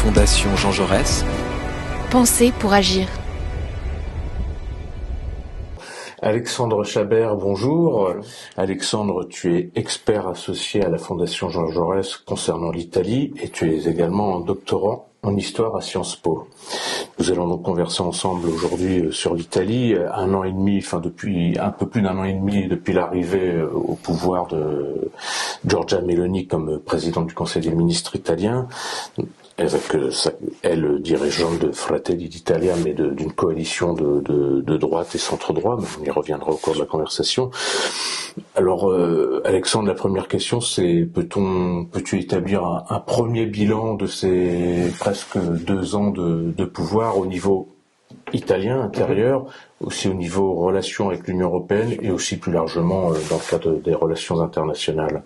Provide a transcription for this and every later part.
Fondation Jean Jaurès. Pensez pour agir. Alexandre Chabert, bonjour. Alexandre, tu es expert associé à la Fondation Jean Jaurès concernant l'Italie et tu es également doctorant en histoire à Sciences Po. Nous allons donc converser ensemble aujourd'hui sur l'Italie, depuis un peu plus d'un an et demi depuis l'arrivée au pouvoir de Giorgia Meloni comme présidente du Conseil des ministres italien, avec elle dirigeante de Fratelli d'Italia, mais d'une coalition de droite et centre-droit, mais on y reviendra au cours de la conversation. Alors, Alexandre, la première question, c'est peux-tu établir un premier bilan de ces presque 2 ans de pouvoir au niveau italien, intérieur, aussi au niveau relations avec l'Union européenne et aussi plus largement dans le cadre des relations internationales?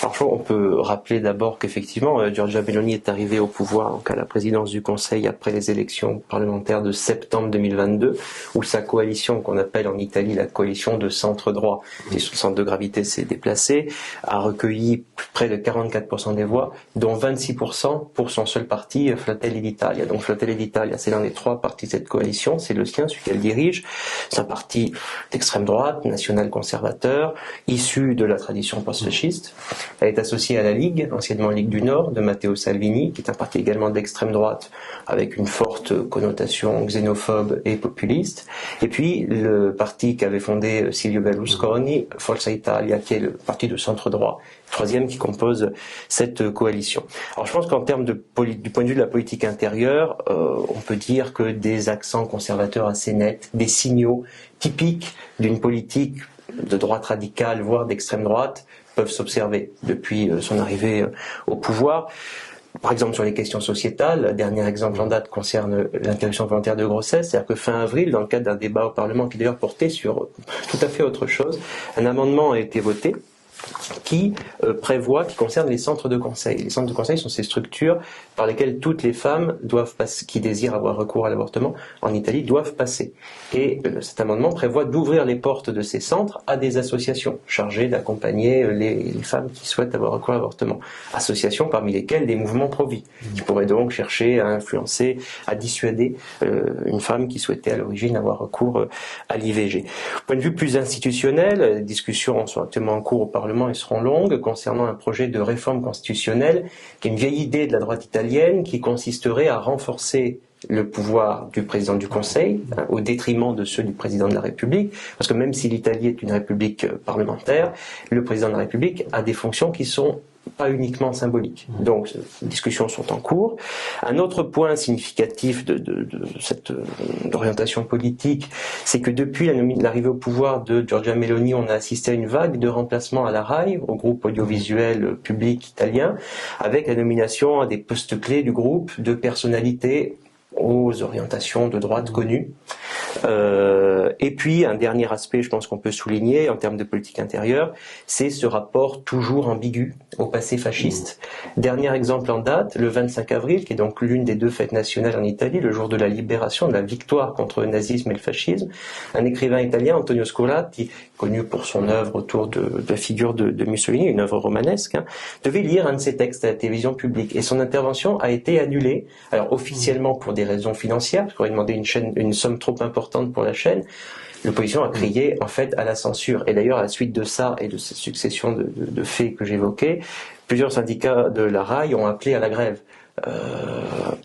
Alors on peut rappeler d'abord qu'effectivement Giorgia Meloni est arrivée au pouvoir, donc à la présidence du Conseil, après les élections parlementaires de septembre 2022, où sa coalition, qu'on appelle en Italie la coalition de centre-droit, et son centre de gravité s'est déplacé, a recueilli près de 44% des voix, dont 26% pour son seul parti, Fratelli d'Italia. Donc Fratelli d'Italia, c'est l'un des 3 partis de cette coalition, c'est le sien, celui qu'elle dirige. C'est un parti d'extrême droite, national-conservateur, issu de la tradition post-fasciste. Elle est associée à la Ligue, anciennement Ligue du Nord, de Matteo Salvini, qui est un parti également d'extrême droite, avec une forte connotation xénophobe et populiste. Et puis, le parti qu'avait fondé Silvio Berlusconi, Forza Italia, qui est le parti de centre-droit, troisième qui compose cette coalition. Alors je pense qu'en termes du point de vue de la politique intérieure, on peut dire que des accents conservateurs assez nets, des signaux typiques d'une politique de droite radicale, voire d'extrême droite, peuvent s'observer depuis son arrivée au pouvoir. Par exemple, sur les questions sociétales, le dernier exemple en date concerne l'interruption volontaire de grossesse, c'est-à-dire que fin avril, dans le cadre d'un débat au Parlement qui d'ailleurs portait sur tout à fait autre chose, un amendement a été voté qui concerne les centres de conseil. Les centres de conseil sont ces structures par lesquelles toutes les femmes qui désirent avoir recours à l'avortement en Italie doivent passer. Et cet amendement prévoit d'ouvrir les portes de ces centres à des associations chargées d'accompagner les femmes qui souhaitent avoir recours à l'avortement. Associations parmi lesquelles des mouvements pro-vie, qui pourraient donc chercher à influencer, à dissuader une femme qui souhaitait à l'origine avoir recours à l'IVG. Point de vue plus institutionnel, les discussions sont actuellement en cours au Parlement et seront longues concernant un projet de réforme constitutionnelle qui est une vieille idée de la droite italienne qui consisterait à renforcer le pouvoir du président du Conseil au détriment de ceux du président de la République, parce que même si l'Italie est une république parlementaire, le président de la République a des fonctions qui sont pas uniquement symboliques. Donc, les discussions sont en cours. Un autre point significatif de cette orientation politique, c'est que depuis l'arrivée au pouvoir de Giorgia Meloni, on a assisté à une vague de remplacement à la RAI, au groupe audiovisuel public italien, avec la nomination à des postes clés du groupe de personnalités aux orientations de droite connues. Et puis, un dernier aspect, je pense qu'on peut souligner en termes de politique intérieure, c'est ce rapport toujours ambigu au passé fasciste. Dernier exemple en date, le 25 avril, qui est donc l'une des 2 fêtes nationales en Italie, le jour de la libération, de la victoire contre le nazisme et le fascisme, un écrivain italien, Antonio Scorlatti, connu pour son œuvre autour de la figure de Mussolini, une œuvre romanesque, devait lire un de ses textes à la télévision publique. Et son intervention a été annulée, alors officiellement pour des raisons financières, parce qu'on aurait demandé une somme trop importante pour la chaîne. L'opposition a crié en fait à la censure. Et d'ailleurs, à la suite de ça et de cette succession de faits que j'évoquais, plusieurs syndicats de la RAI ont appelé à la grève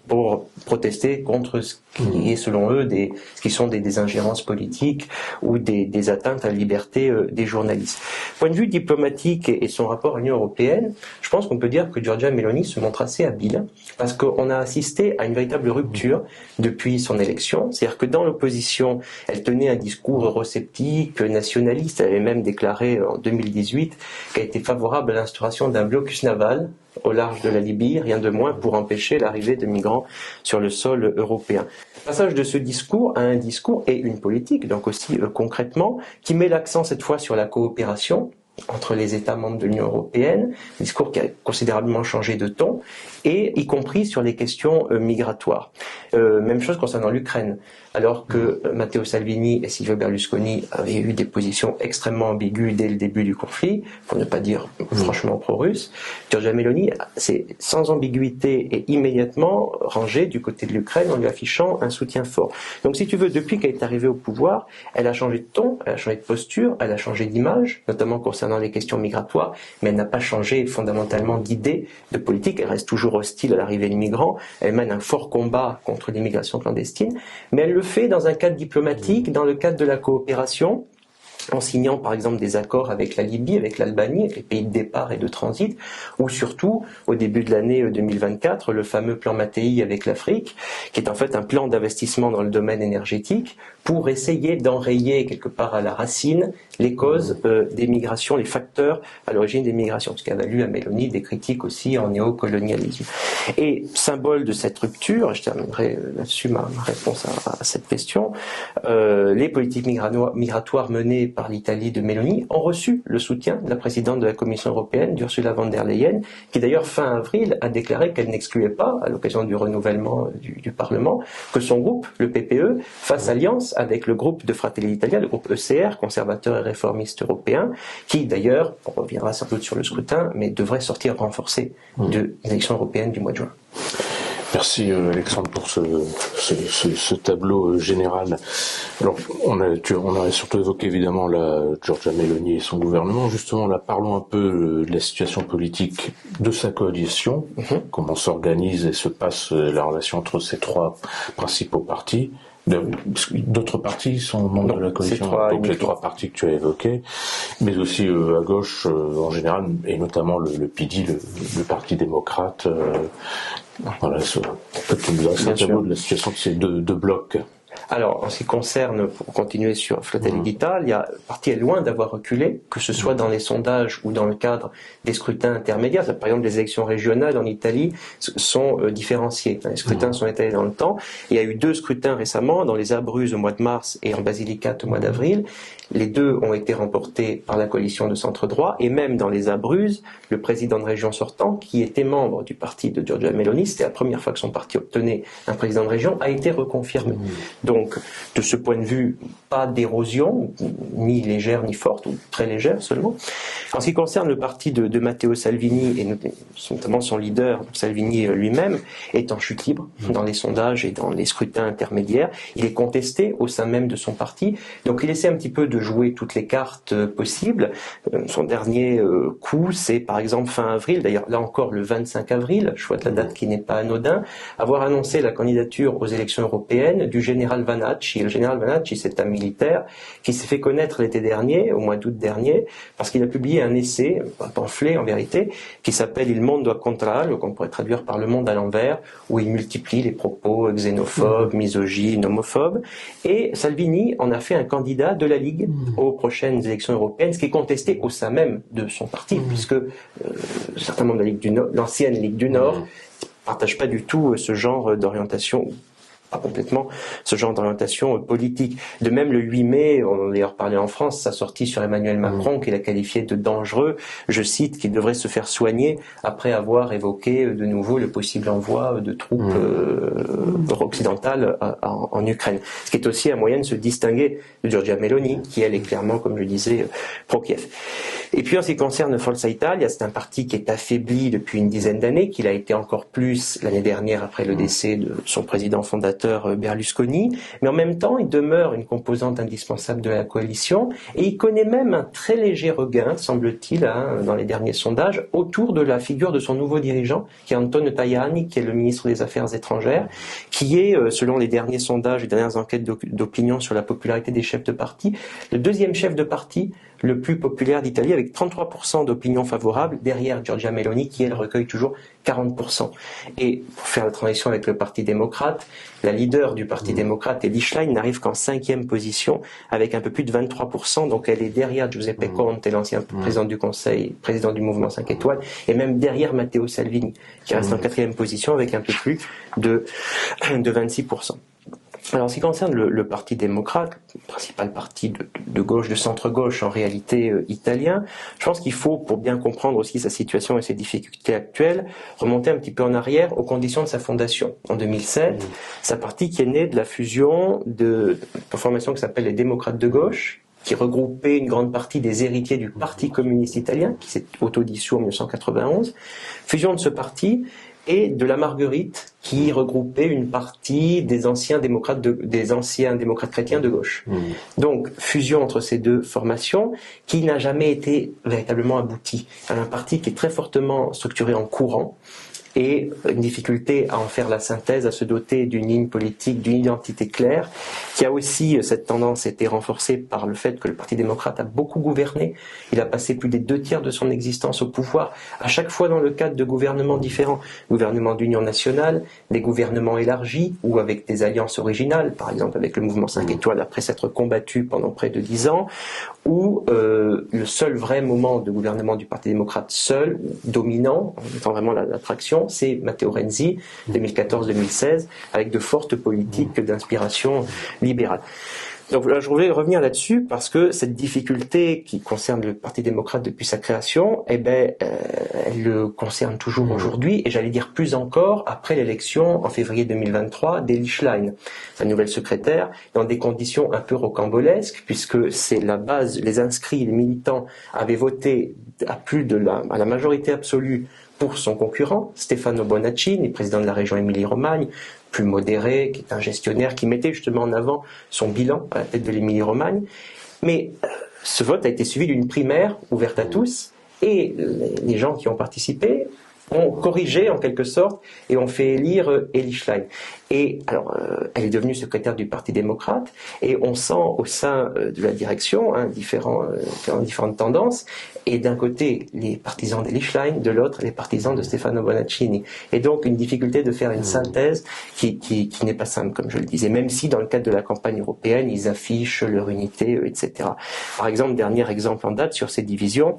pour protester contre ce qui est selon eux ce qui sont des ingérences politiques ou des atteintes à la liberté des journalistes. Point de vue diplomatique et son rapport à l'Union européenne, je pense qu'on peut dire que Giorgia Meloni se montre assez habile parce qu'on a assisté à une véritable rupture depuis son élection. C'est-à-dire que dans l'opposition, elle tenait un discours eurosceptique, nationaliste. Elle avait même déclaré en 2018 qu'elle était favorable à l'instauration d'un blocus naval au large de la Libye, rien de moins pour empêcher l'arrivée de migrants sur le sol européen. Le passage de ce discours à un discours et une politique, donc aussi concrètement, qui met l'accent cette fois sur la coopération entre les États membres de l'Union européenne, un discours qui a considérablement changé de ton, et y compris sur les questions migratoires. Même chose concernant l'Ukraine. alors que Matteo Salvini et Silvio Berlusconi avaient eu des positions extrêmement ambiguës dès le début du conflit, pour ne pas dire franchement pro-russe. Giorgia Meloni s'est sans ambiguïté et immédiatement rangée du côté de l'Ukraine en lui affichant un soutien fort. Donc si tu veux, depuis qu'elle est arrivée au pouvoir, elle a changé de ton, elle a changé de posture, elle a changé d'image, notamment concernant les questions migratoires, mais elle n'a pas changé fondamentalement d'idée, de politique. Elle reste toujours hostile à l'arrivée des migrants, elle mène un fort combat contre l'immigration clandestine, mais elle le fait dans un cadre diplomatique, dans le cadre de la coopération, en signant par exemple des accords avec la Libye, avec l'Albanie, avec les pays de départ et de transit, ou surtout, au début de l'année 2024, le fameux plan Mattei avec l'Afrique, qui est en fait un plan d'investissement dans le domaine énergétique pour essayer d'enrayer quelque part à la racine les causes des migrations, les facteurs à l'origine des migrations, ce qui a valu à Meloni des critiques aussi en néocolonialisme. Et symbole de cette rupture, je terminerai là-dessus ma réponse à cette question, les politiques migratoires menées par l'Italie de Meloni ont reçu le soutien de la présidente de la Commission européenne, d'Ursula von der Leyen, qui d'ailleurs fin avril a déclaré qu'elle n'excluait pas, à l'occasion du renouvellement du Parlement, que son groupe, le PPE, fasse alliance avec le groupe de Fratelli d'Italia, le groupe ECR, conservateur et réformiste européen, qui d'ailleurs, on reviendra sans doute sur le scrutin, mais devrait sortir renforcé de l'élection européenne du mois de juin. Merci Alexandre pour ce tableau général. Alors on a surtout évoqué évidemment Giorgia Meloni et son gouvernement. Justement là, parlons un peu de la situation politique de sa coalition, comment s'organise et se passe la relation entre ces trois principaux partis. D'autres partis sont membres de la coalition, donc les trois partis que tu as évoqués, mais aussi à gauche en général, et notamment le PD, le Parti démocrate. Voilà, peut-être nous dresser un tableau de la situation de ces deux blocs. Alors, en ce qui concerne, pour continuer sur Fratelli d'Italia, le parti est loin d'avoir reculé, que ce soit dans les sondages ou dans le cadre des scrutins intermédiaires. Par exemple, les élections régionales en Italie sont différenciées. Les scrutins sont étalés dans le temps. Il y a eu 2 scrutins récemment, dans les Abruzzes au mois de mars et en Basilicate au mois d'avril. Les 2 ont été remportés par la coalition de centre-droit, et même dans les Abruzzes, le président de région sortant, qui était membre du parti de Giorgia Meloni, c'était la première fois que son parti obtenait un président de région, a été reconfirmé. Donc, de ce point de vue, pas d'érosion, ni légère ni forte, ou très légère seulement. En ce qui concerne le parti de Matteo Salvini, et notamment son leader, Salvini lui-même, est en chute libre dans les sondages et dans les scrutins intermédiaires. Il est contesté au sein même de son parti, donc il essaie un petit peu de jouer toutes les cartes possibles. Son dernier coup, c'est par exemple fin avril, d'ailleurs là encore le 25 avril, je vois de la date qui n'est pas anodin, avoir annoncé la candidature aux élections européennes du général Vanacci. Le général Vanacci, c'est un militaire qui s'est fait connaître l'été dernier, au mois d'août dernier, parce qu'il a publié un essai, un pamphlet en vérité, qui s'appelle Il mondo al contrario, qu'on pourrait traduire par Le monde à l'envers, où il multiplie les propos xénophobes, misogynes, homophobes. Et Salvini en a fait un candidat de la Ligue aux prochaines élections européennes, ce qui est contesté au sein même de son parti, puisque certains membres de la Ligue du Nord, l'ancienne Ligue du Nord, ne partagent pas du tout ce genre d'orientation, pas complètement, ce genre d'orientation politique. De même, le 8 mai, on a d'ailleurs parlé en France, sa sortie sur Emmanuel Macron, qu'il a qualifié de dangereux, je cite, qu'il devrait se faire soigner après avoir évoqué de nouveau le possible envoi de troupes occidentales en Ukraine. Ce qui est aussi un moyen de se distinguer de Giorgia Meloni, qui elle est clairement, comme je le disais, pro-Kiev. Et puis en ce qui concerne Forza Italia, c'est un parti qui est affaibli depuis une dizaine d'années, qu'il a été encore plus l'année dernière après le décès de son président fondateur Berlusconi, mais en même temps il demeure une composante indispensable de la coalition, et il connaît même un très léger regain, semble-t-il, dans les derniers sondages, autour de la figure de son nouveau dirigeant, qui est Antonio Tajani, qui est le ministre des Affaires étrangères, qui est, selon les derniers sondages, les dernières enquêtes d'opinion sur la popularité des chefs de parti, le 2e chef de parti le plus populaire d'Italie, avec 33% d'opinion favorable, derrière Giorgia Meloni, qui elle recueille toujours 40%. Et pour faire la transition avec le Parti démocrate, la leader du Parti démocrate, Elly Schlein, n'arrive qu'en 5e position, avec un peu plus de 23%, donc elle est derrière Giuseppe Conte, l'ancien président du Conseil, président du mouvement 5 étoiles, et même derrière Matteo Salvini, qui reste en 4e position, avec un peu plus de 26%. Alors, en ce qui concerne le Parti démocrate, le principal parti de gauche, de centre-gauche en réalité italien, je pense qu'il faut, pour bien comprendre aussi sa situation et ses difficultés actuelles, remonter un petit peu en arrière aux conditions de sa fondation. En 2007, c'est un parti qui est né de la fusion d'une formation qui s'appelle les démocrates de gauche, qui regroupait une grande partie des héritiers du Parti communiste italien, qui s'est autodissous en 1991. Fusion de ce parti et de la Marguerite, qui regroupait une partie des anciens démocrates chrétiens de gauche. Donc, fusion entre ces deux formations, qui n'a jamais été véritablement aboutie. Un parti qui est très fortement structuré en courant, et une difficulté à en faire la synthèse, à se doter d'une ligne politique, d'une identité claire, qui a aussi, cette tendance été renforcée par le fait que le Parti démocrate a beaucoup gouverné. Il a passé plus des 2/3 de son existence au pouvoir, à chaque fois dans le cadre de gouvernements différents. Gouvernements d'union nationale, des gouvernements élargis, ou avec des alliances originales, par exemple avec le mouvement 5 étoiles après s'être combattu pendant près de 10 ans, ou le seul vrai moment de gouvernement du Parti démocrate seul, dominant, en étant vraiment l'attraction, c'est Matteo Renzi, 2014-2016, avec de fortes politiques d'inspiration libérale. Donc là, je voulais revenir là-dessus parce que cette difficulté qui concerne le Parti démocrate depuis sa création, elle le concerne toujours aujourd'hui, et j'allais dire plus encore après l'élection en février 2023 d'Eli Schlein, sa nouvelle secrétaire, dans des conditions un peu rocambolesques, puisque c'est la base, les inscrits, les militants avaient voté à la majorité absolue pour son concurrent, Stefano Bonaccini, président de la région Émilie-Romagne, plus modéré, qui est un gestionnaire qui mettait justement en avant son bilan à la tête de l'Émilie-Romagne. Mais ce vote a été suivi d'une primaire ouverte à tous, et les gens qui ont participé ont corrigé en quelque sorte et ont fait élire Eli Schlein. Et alors, elle est devenue secrétaire du Parti démocrate, et on sent au sein de la direction différentes tendances, et d'un côté les partisans d'Eli Schlein, de l'autre les partisans de Stefano Bonaccini. Et donc une difficulté de faire une synthèse qui n'est pas simple, comme je le disais, même si dans le cadre de la campagne européenne, ils affichent leur unité, etc. Par exemple, dernier exemple en date sur ces divisions,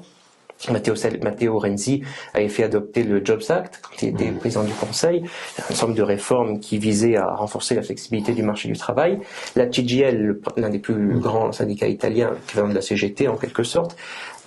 Matteo Renzi avait fait adopter le Jobs Act quand il était président du Conseil, un ensemble de réformes qui visaient à renforcer la flexibilité du marché du travail. La CGIL, l'un des plus grands syndicats italiens, équivalent de la CGT en quelque sorte,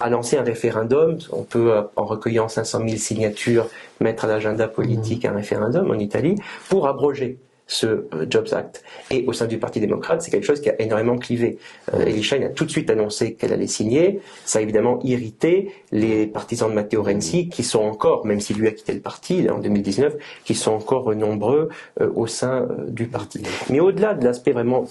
a lancé un référendum. On peut, en recueillant 500 000 signatures, mettre à l'agenda politique un référendum en Italie pour abroger ce Jobs Act. Et au sein du Parti démocrate, c'est quelque chose qui a énormément clivé. Eli Schlein a tout de suite annoncé qu'elle allait signer. Ça a évidemment irrité les partisans de Matteo Renzi, qui sont encore, même si lui a quitté le parti en 2019, qui sont encore nombreux au sein du parti. Mais au-delà de l'aspect vraiment,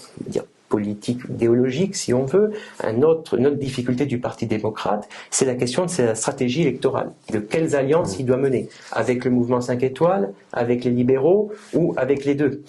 politique, idéologique, si on veut, une autre difficulté du Parti démocrate, c'est la question de sa stratégie électorale. De quelles alliances il doit mener? Avec le mouvement 5 étoiles, avec les libéraux, ou avec les deux?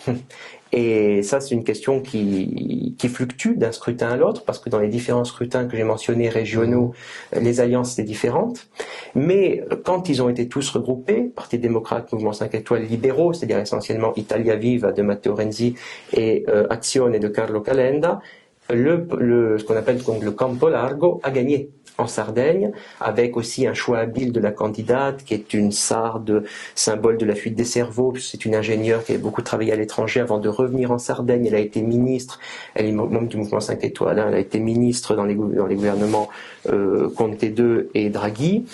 Et ça, c'est une question qui fluctue d'un scrutin à l'autre, parce que dans les différents scrutins que j'ai mentionnés régionaux, les alliances étaient différentes. Mais quand ils ont été tous regroupés, Parti démocrate, Mouvement 5 étoiles, libéraux, c'est-à-dire essentiellement Italia Viva de Matteo Renzi et Azione de Carlo Calenda, ce qu'on appelle donc le Campo Largo a gagné en Sardaigne, avec aussi un choix habile de la candidate, qui est une sarde, symbole de la fuite des cerveaux. C'est une ingénieure qui a beaucoup travaillé à l'étranger avant de revenir en Sardaigne. Elle a été ministre, elle est membre du mouvement 5 étoiles, elle a été ministre dans les gouvernements Conte II et Draghi.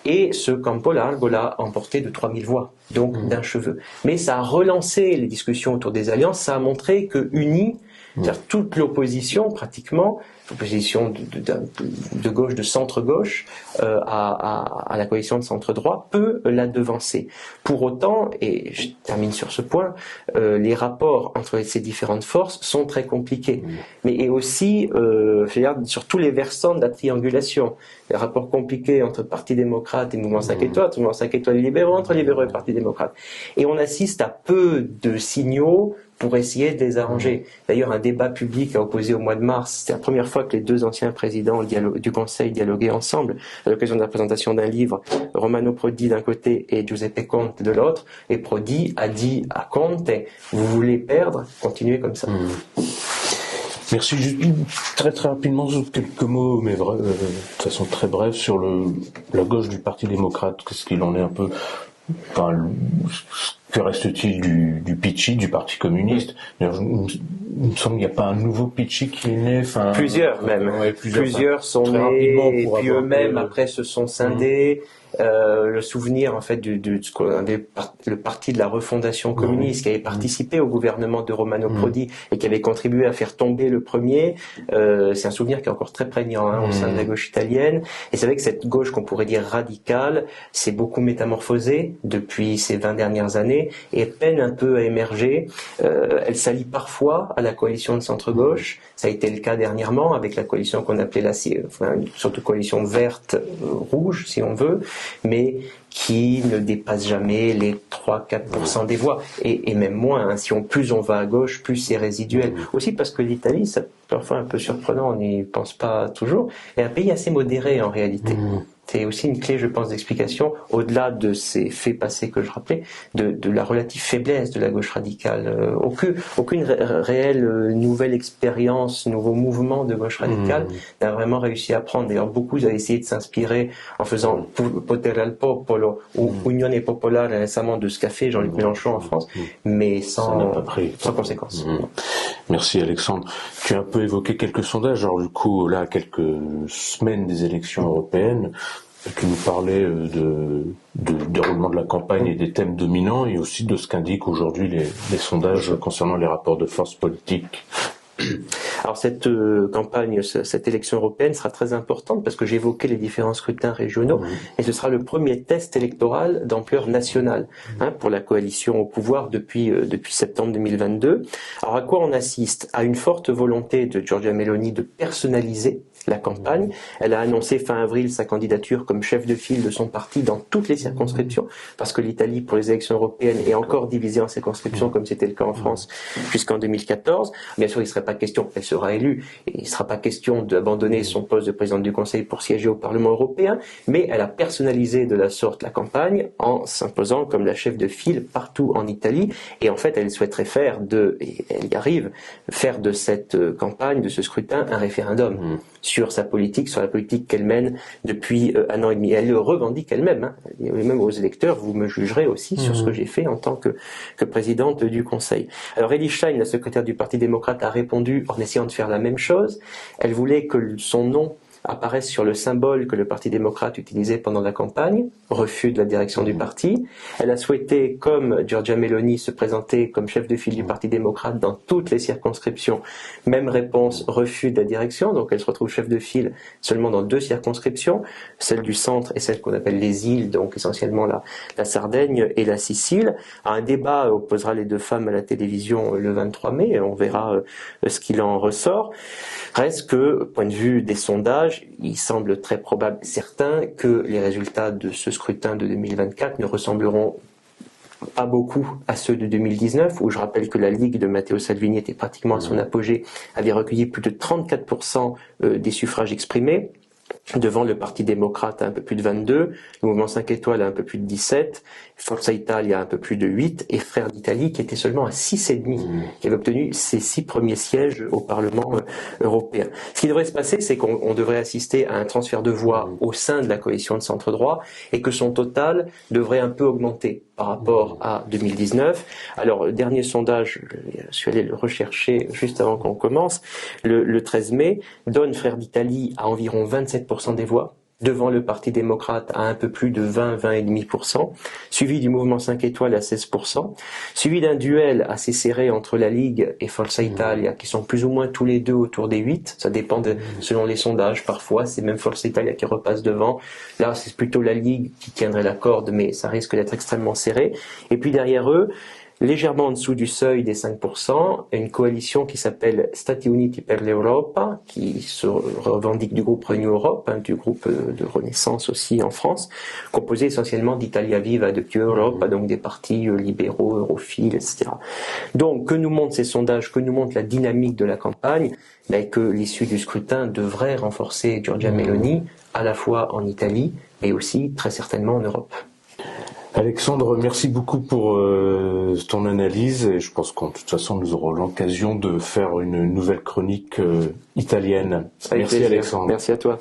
Et ce Campo Largo l'a emporté de 3000 voix, donc d'un cheveu. Mais ça a relancé les discussions autour des alliances, ça a montré que unis, c'est-à-dire toute l'opposition pratiquement, l'opposition de gauche, de centre-gauche, à la coalition de centre-droit, peut la devancer. Pour autant, et je termine sur ce point, les rapports entre ces différentes forces sont très compliqués. Mais et aussi, sur tous les versants de la triangulation, les rapports compliqués entre Parti démocrate et Mouvement 5 étoiles, Mouvement 5 étoiles et libéraux, entre libéraux et Parti démocrate. Et on assiste à peu de signaux pour essayer de les arranger. D'ailleurs, un débat public a opposé au mois de mars. C'était la première fois que les deux anciens présidents du Conseil dialoguaient ensemble, à l'occasion de la présentation d'un livre, Romano Prodi d'un côté et Giuseppe Conte de l'autre. Et Prodi a dit à Conte, vous voulez perdre, continuez comme ça. Merci. Juste très rapidement, quelques mots, mais de façon très brève, sur la gauche du Parti démocrate. Qu'est-ce qu'il en est un peu, Que reste-t-il du Picchi, du Parti communiste? Il me semble qu'il n'y a pas un nouveau Picchi qui est né. Plusieurs même. Ouais, plusieurs sont nés, et puis eux-mêmes après se sont scindés. Le souvenir en fait de ce qu'on avait le parti de la refondation communiste qui avait participé au gouvernement de Romano Prodi et qui avait contribué à faire tomber le premier, c'est un souvenir qui est encore très prégnant au sein de la gauche italienne. Et c'est vrai que cette gauche qu'on pourrait dire radicale s'est beaucoup métamorphosée depuis ces 20 dernières années et peine un peu à émerger. Elle s'allie parfois à la coalition de centre-gauche. Ça a été le cas dernièrement avec la coalition qu'on appelait surtout coalition verte-rouge si on veut, mais qui ne dépasse jamais les 3-4% des voix, et même moins. Plus on va à gauche, plus c'est résiduel. Aussi parce que l'Italie, c'est parfois un peu surprenant, on n'y pense pas toujours, est un pays assez modéré en réalité. C'est aussi une clé, je pense, d'explication, au-delà de ces faits passés que je rappelais, de la relative faiblesse de la gauche radicale. Aucune réelle nouvelle expérience, nouveau mouvement de gauche radicale n'a vraiment réussi à prendre. D'ailleurs, beaucoup ont essayé de s'inspirer en faisant Potere al Popolo ou Unione Popolare récemment de ce qu'a fait Jean-Luc Mélenchon en France, mais sans conséquence. Merci Alexandre. Tu as un peu évoqué quelques sondages, alors du coup, là, quelques semaines des élections européennes, qui nous parlait du déroulement de la campagne et des thèmes dominants, et aussi de ce qu'indiquent aujourd'hui les sondages concernant les rapports de force politiques. Alors cette campagne, cette élection européenne sera très importante parce que j'évoquais les différents scrutins régionaux et ce sera le premier test électoral d'ampleur nationale pour la coalition au pouvoir depuis septembre 2022. Alors à quoi on assiste? À une forte volonté de Giorgia Meloni de personnaliser la campagne. Elle a annoncé fin avril sa candidature comme chef de file de son parti dans toutes les circonscriptions, parce que l'Italie, pour les élections européennes, est encore divisée en circonscriptions, comme c'était le cas en France jusqu'en 2014. Bien sûr, il ne serait pas question, elle sera élue, et il ne sera pas question d'abandonner son poste de présidente du Conseil pour siéger au Parlement européen, mais elle a personnalisé de la sorte la campagne en s'imposant comme la chef de file partout en Italie, et en fait, elle souhaiterait et elle y arrive, faire de cette campagne, de ce scrutin, un référendum sur la politique qu'elle mène depuis 1 an et demi. Elle le revendique elle-même. Et même aux électeurs, vous me jugerez aussi sur ce que j'ai fait en tant que présidente du Conseil. Alors Elly Schlein, la secrétaire du Parti démocrate, a répondu en essayant de faire la même chose. Elle voulait que son nom apparaissent sur le symbole que le Parti démocrate utilisait pendant la campagne, refus de la direction du parti. Elle a souhaité, comme Giorgia Meloni, se présenter comme chef de file du Parti démocrate dans toutes les circonscriptions. Même réponse, refus de la direction, donc elle se retrouve chef de file seulement dans 2 circonscriptions, celle du centre et celle qu'on appelle les îles, donc essentiellement la Sardaigne et la Sicile. Un débat opposera les 2 femmes à la télévision le 23 mai, et on verra ce qu'il en ressort. Reste que, point de vue des sondages, il semble très probable, certain, que les résultats de ce scrutin de 2024 ne ressembleront pas beaucoup à ceux de 2019, où je rappelle que la Ligue de Matteo Salvini était pratiquement à son apogée, avait recueilli plus de 34% des suffrages exprimés, devant le Parti démocrate à un peu plus de 22, le Mouvement 5 étoiles à un peu plus de 17, Forza Italia à un peu plus de 8, et Frères d'Italie qui était seulement à 6,5, qui avait obtenu ses 6 premiers sièges au Parlement européen. Ce qui devrait se passer, c'est qu'on devrait assister à un transfert de voix au sein de la coalition de centre-droit, et que son total devrait un peu augmenter par rapport à 2019. Alors, le dernier sondage, je suis allé le rechercher juste avant qu'on commence, le 13 mai, donne Frères d'Italie à environ 27% des voix, devant le Parti démocrate à un peu plus de 20,5%, suivi du Mouvement 5 étoiles à 16%, suivi d'un duel assez serré entre la Ligue et Forza Italia, qui sont plus ou moins tous les deux autour des 8, ça dépend selon les sondages, parfois c'est même Forza Italia qui repasse devant, là c'est plutôt la Ligue qui tiendrait la corde, mais ça risque d'être extrêmement serré, et puis derrière eux, légèrement en dessous du seuil des 5%, une coalition qui s'appelle Stati Uniti per l'Europa, qui se revendique du groupe Renew Europe, du groupe de Renaissance aussi en France, composé essentiellement d'Italia Viva, de Più Europa, donc des partis libéraux, europhiles, etc. Donc, que nous montrent ces sondages, que nous montre la dynamique de la campagne, que l'issue du scrutin devrait renforcer Giorgia Meloni, à la fois en Italie, mais aussi très certainement en Europe. Alexandre, merci beaucoup pour ton analyse, et je pense qu'en toute façon nous aurons l'occasion de faire une nouvelle chronique italienne. Merci Alexandre. Merci à toi.